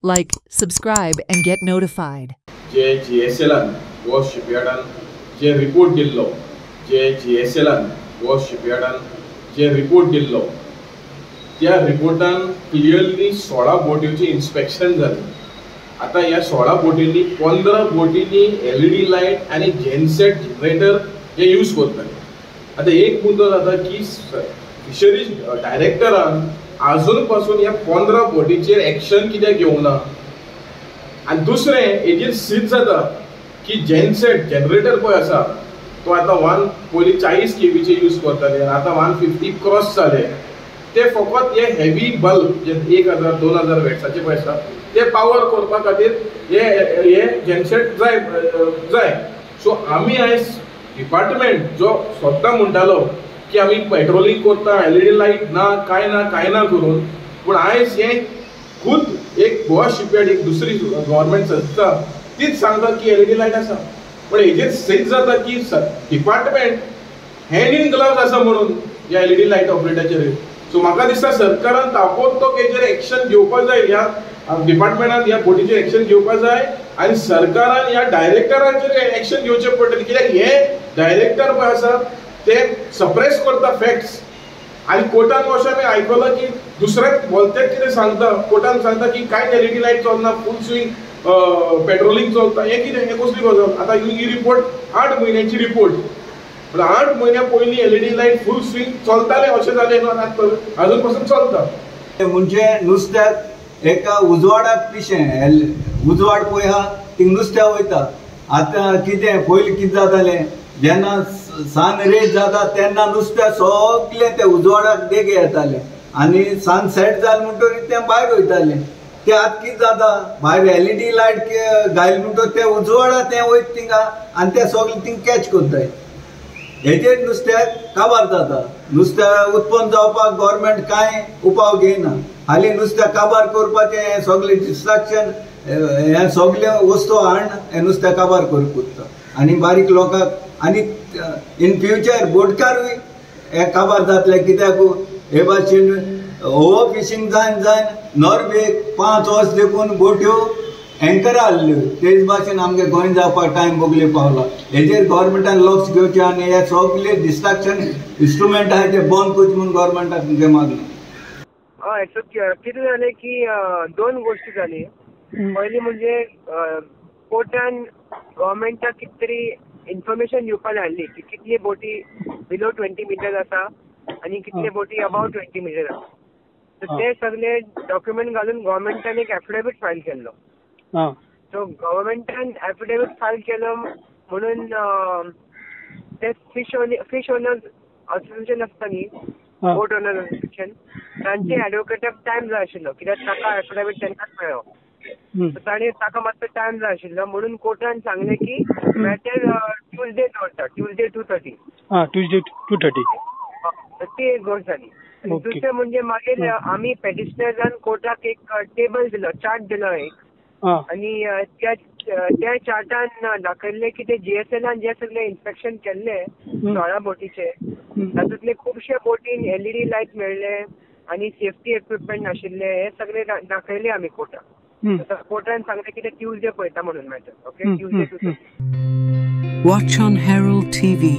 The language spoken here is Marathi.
Like, subscribe, and get notified. जे GSLन वो शिपयार्डान जे रिपोर्ट दिल्लो, जे GSLन वो शिपयार्डान जे रिपोर्ट दिल्लो, त्या रिपोर्टान क्लियरली 16 बोटींची इन्स्पेक्शन जालें. आता ह्या 16 बोटींनी 15 बोटींनी LED लायट आणि जेनसेट जनरेटर हे यूज करताले. आता एक मुद्दो जाता की फिशरीज डायरेक्टरान अजून पासून ह्या 15 बोटीचेर एक्शन कित्याक घेवना. आणि दुसरे हेजेर सिद्ध जाता की जेनसेट जनरेटर पळय आसा तो आता पयलीं 40 kV चे यूज करताले, आता 150 क्रॉस जाले. ते फकत हे हेवी बल्ब जे 1000 2000 वॅट्साचे पळय आसा ते पावर करपा खातीर हे जेनसेट जाय. सो आमी आयज डिपार्टमेंट जो स्वता म्हणटालो की आमी पेट्रोलिंग करता, LED लायट ना काय ना करून, पूण आयज हे खुद एक गोवा शिपयार्ड एक दुसरी गव्हर्नमेंट संस्था तीच सांगता की LED लायट आसा. पण हेजेर सिद्ध जाता की डिपार्टमेंट हँड इन ग्लव्स आसा म्हणून या LED लायट ऑपरेटराचेर. सो म्हाका दिसता सरकारान ताबडतोब हेजेर एक्शन घेवपाक जाय, ह्या डिपार्टमेंटान ह्या बोटीचेर एक्शन घेवपाक जाय आणि सरकारान ह्या डायरेक्टराचेर एक्शन घेवचें पडटलें. कित्याक हे डायरेक्टर पळय आसा ते सप्रेस करता फॅक्ट्स. आणि कोर्टान अशें आमी आयकलां की दुसऱ्याक बोलतेच कितें सांगता, कोर्टान सांगता की कांयच LED लायट चलना, फूल स्विंग पेट्रोलिंग चलता. हे कितें, हे कसली गजाल. आता ही रिपोर्ट 8 म्हयन्याची रिपोर्ट, पण 8 म्हयन्या पयलीं LED लायट फूल स्विंग चलताले अशें जालें न्हू, अजून पासून चलता. म्हणजे नुस्त्याक एका उजवाडाक पिशें उजवाड पळय आहा थिंग नुस्त्या वयता. आतां कितें पयलीं कितें जातालें, जेन्ना सान रेज जाता तेन्ना नुस्तें सगळें ते उजवाडाक देगे येताले आनी सान सेट जालें म्हणटकीर तें भायर वयतालें. ते आतां कितें जाता, भायर LED लायट घायल म्हणटकीर ते उजवाडा तें वयता थिंगा आनी ते सगळें थिंग कॅच करताय. हेजेर नुस्त्याक काबार जाता. नुस्तें उत्पन्न जावपाक गव्हर्नमेंट कांय उपाव घेयना. हालीं नुस्तें काबार करपाचें हें सगळें डिस्ट्रक्शन, हे सगळे वस्तू हाडून हें नुस्तें काबार करूंक उत्ता आनी बारीक लोकांक आनी इन फ्युचर बोटकारूय हे काबार जातले. कित्याक हे भाशेन ओवर फिशींग जायन नॉर्वेक 5 वर्स देखून बोट्यो एंकर हाडल्यो. तेच भाशेन आमगे गोंय जावपाक टायम बोगले पावला. हेजेर गव्हर्नमेंटान लक्ष घेवचें आनी हे सगळे डिस्ट्रक्शन इन्स्ट्रुमेंट आहाय ते बंद करचे म्हणून गव्हर्नमेंटाक तुमचें मागणें. हय, सो कितें जालें की 2 गोश्टी जाली. पयली म्हणजे कोर्टान गव्हर्नमेंटाक कितें तरी इन्फॉर्मेशन दिवपाक हाडली की कितली बोटी बिलो 20 मीटर आसा आणि कितले बोटी अबाव 20 मीटर आसा. तर ते सगळे डॉक्युमेंट घालून गव्हर्नमेंटान एक एफिडेविट फायल केल्लो. सो गव्हर्नमेंटान एफिडेविट फायल केलो म्हणून ते फिश ओनर्स असोसिएशन आसता न्ही, बोट ओनर्स असोसिएशन, तांचे एडवोकेटाक टायम जाय आशिल्लो कित्याक ताका एफिडेविट तेन्नाच मेळ्ळो. ताणें ताका मातसो टायम जाय आशिल्लो म्हणून कोर्टान सांगलें की मॅटर ट्युजडे दवरता, ट्युजडे 2:30. ट्युजडे 2:30. ती एक गोष्ट जाली. दुसरें म्हणजे मागीर आमी पेटिशनरान कोर्टाक एक टेबल दिलो, चार्ट दिलो एक, आणि त्या चार्टान दाखयल्लें की ते GSLन जे सगळे इन्स्पेक्शन केल्ले 16 बोटीचे तातूंतले खुबशे बोटीन LED लायट मेळ्ळे आणि सेफ्टी इक्विपमेंट नाशिल्ले. हे सगळे दाखयले आमी कोर्टाक. कोर्टान सांगलें की ते ट्युजडे पळयता म्हणून matter. Okay, Tuesday 2:30. Watch on Herald TV.